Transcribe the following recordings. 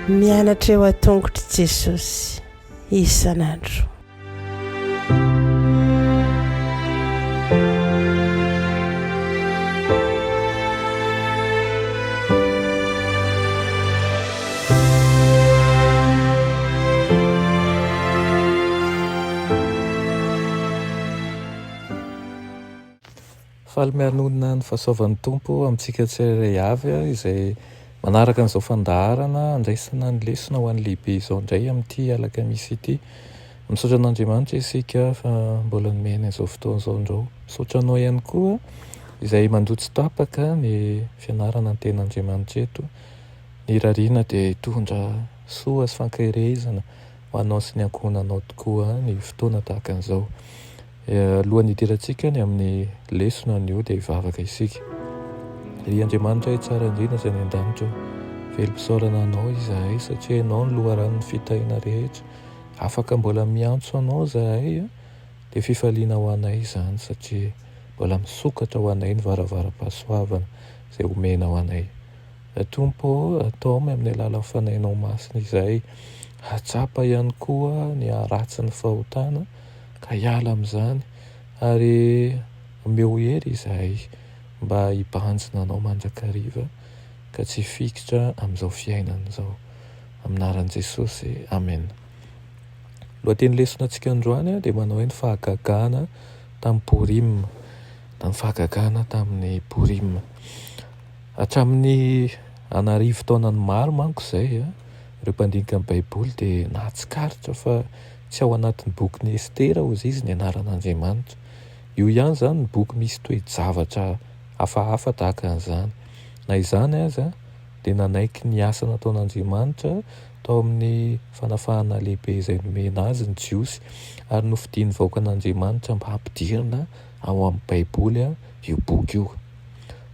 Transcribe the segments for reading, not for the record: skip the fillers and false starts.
Mianatra eo a-tongotry Jesosy isan'andro. Faly mianonina ny fahasoavan'ny tompo amintsika tsirairay avy izay manaraka an'izao fandaharana andraisana ny lesona ho an'ny lehibe izao indray amin'ity alakamisy ity. Misaotra an'Andriamanitra isika fa mbola nomeny an'izao fotoan'izao indreo. Misaotra anao ihany koa izay mandotsy tapaka ny fianarana ny ten'Andriamanitra eto. Ny rariana dia hitondra soa sy fankahirezana ho anao sy ny ankohonanao tokoa ny fotoana tahaka an'izao. Alohan'ny hidirantsika ny amin'ny lesona ny io dia hivavaka isika. Ry Andriamanitra tsara indrindra izay ny an-danitra, velom-pisaorana anao izahay satria ianao ny loharanon'ny fitahiana rehetra. Afaka mbola miantso anao izahay dia fifaliana ho anay izany satria mbola misokatra ho anay ny varavara-pahasoavana izay omena ho anay. Tompo, atao amin'ny alalan'ny fanahinao masina izay, hatsapa ihany koa ny haratsy ny fahotana ka hiala amin'izany ary omeo hery izahay mba hibanjina anao mandrakariva ka tsy fikitra amin'izao fiainana izao. Aminaran'i Jesosy, amen. Lohateny lesona antsika androany dia manao hoe ny fahagagana tamin'ny Pourim, ny fahagagana tamin'ny Pourim. Hatramin'ny anarivo taonany maro manko izay ireo mpandinika ny Baiboly dia nahatsikaritra fa tsy ao anatin'ny boky Estera hozy izy ny anaran'Andriamanitra. Io ihany izany ny boky misy toe-javatra hafahafa tahaka an'izany. Na izany aza dia nanaiky ny asa nataon'Andriamanitra tao amin'ny fanafahana lehibe izay nomena azy ny Jiosy ary nofidian'ny vahoakan'Andriamanitra mba hampidirina ao amin'ny Baiboly io boky io.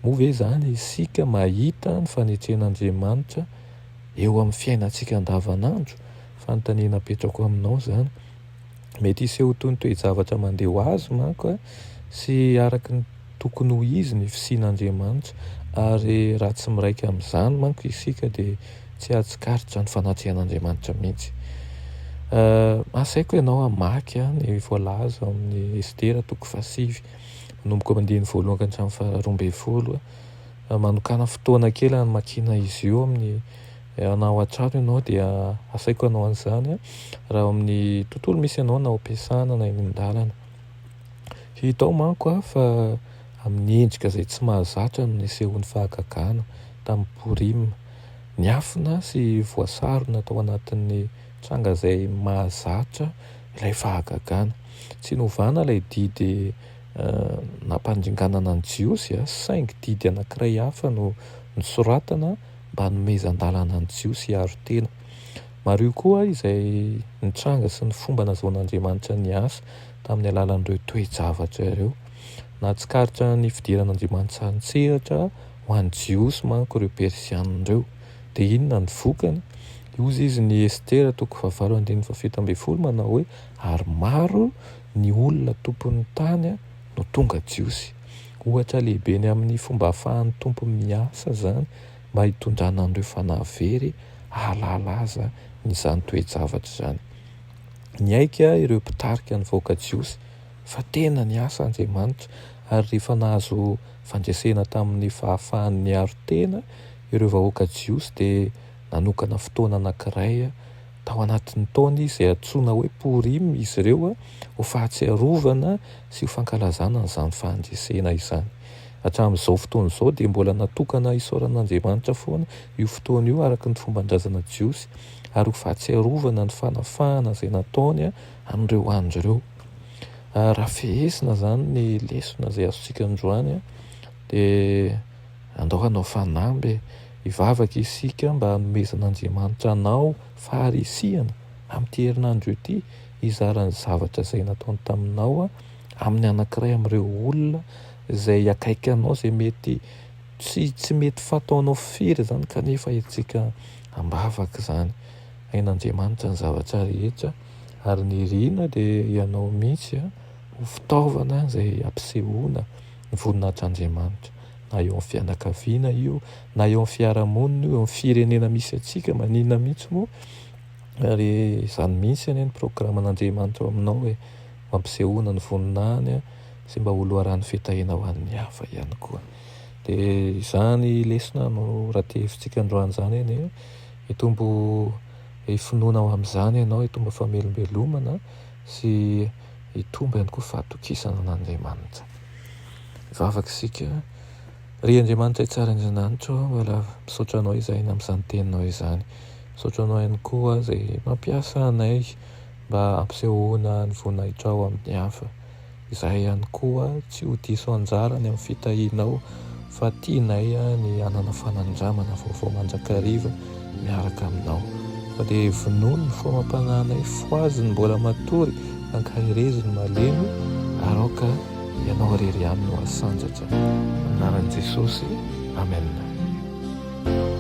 Moa ve izany isika mahita ny fanetren'Andriamanitra eo amin'ny fiainantsika andavanandro? Fanontaniana apetrako aminao izany. Mety hiseho toy ny toe-javatra mandeha ho azy manko sy araka ny tokony ho izy ny fisian'Andriamanitra ary raha tsy miraika amin'izany manko isika dia tsy ahatsikaritra ny fanatrehan'Andriamanitra mihitsy. Asaiko ianao hamaky ny voalaza amin'ny Estera toko 7 manomboka amin'ny 1-12 manokana fotoana kely hamakiana izy io amin'ny anao an-trano ianao dia asaiko anao an'izany raha amin'ny tontolo misy ianao na am-piasana na eny an-dalana. Hitao manko fa amin'ny endrika izay tsy mahazatra no nisehon'ny fahagagana tamin'ny Pourim. Niafina sy voasarona tao anatin'ny tranga izay mahazatra ilay fahagagana. Tsy novana ilay didy nampanjinganana ny Jiosy saingy didy anankiray hafa no nisoratana mba nomezan-dalana ny Jiosy hiaro tena. Maro io koa izay nitranga sy ny fomba nazahoan'Andriamanitra ny asa tamin'ny alalan'ireo toe-javatra ireo. Nahatsikaritra ny fidiran'Andriamanitra an-tsehatra ho an'ny Jiosy manko ireo Persianina ireo. Dia inona ny vokany? Iozy izy ny Estera toko 7:7 manao hoe ary maro ny olona tompon'ny tany no tonga Jiosy. Ohatra lehibe ny amin'ny fomba ahafahan'ny tompo miasa zany mba hitondrana an'ireo fanahy very ahalalaza n'izany toe-javatra izany. Niaika ireo mpitarika ny vahoaka Jiosy fa tena niasa Andriamanitra ary rehefa nahazo fandraisena tamin'ny fahafahany niaro tena ireo vahoaka Jiosy dia nanokana fotoana anankiray tao anatin'ny taona izay antsoina hoe Pourim izy ireo ho fahatsiarovana sy ho fankalazana n'izany fahandresena izany. Hatramin'izao fotoana izao dia mbola natokana isaoran'Andriamanitra foana io fotoana io araka ny fomban-drazana Jiosy ary ho fahatsiarovana ny fanafahana izay nataony amin'ireo andro ireo. Raha fihesina izany ny lesona izay azontsika androany dia andao hanao fanamby hivavaka isika mba hanomezan'Andriamanitra anao faharesihana amin'ity herinandro ity hizaran'ny zavatra izay nataony taminao amin'ny anankiray amin'ireo olona izay akaiky anao izay mety tsy mety fataonao firy izany kanefa etsika hambavaka izany. Hain'Andriamanitra ny zavatra rehetra ary ny rina dia ianao mihitsy ho fitaovana izay ampisehoana ny voninahitran'Andriamanitra, na eo amin'ny fianakaviana io, na eo amin'ny fiarahamonina io, eo amin'ny firenena misy atsika maninona mihitsy moa, ary izany mihitsy anie ny programan'Andriamanitra aminao hoe mampisehoana ny voninahiny sy mba holoaran'ny fitahina ho an'ny hafa ihany koa. Dia izany lesona no raha te hevintsika androany izany eny hitombo hifinoana ao amin'izany ianao, hitombo famelombelomana sy hitombo ihany koa fahatokisana an'Andriamanitra. Vavaka isika, ry Andriamanitra tsara indrinanitra, mbola misaotra anao izahay amin'izany teninao izany. Misaotra anao ihany koa izay mampiasa anay mba hampisehoana ny voninahitra ao amin'ny hafa. Izahay ihany koa tsy ho diso anjarany amin'ny fitahinao, fa tianay ny hanana fanandramana vaovao mandrakariva miaraka aminao. Fa dia vonono ny fomam-panahinay foaziny mbola matory, ankahereziny malemy, aroka ianao irery aminy ho asandratra. Amin'ny anaran'i Jesosy, amen.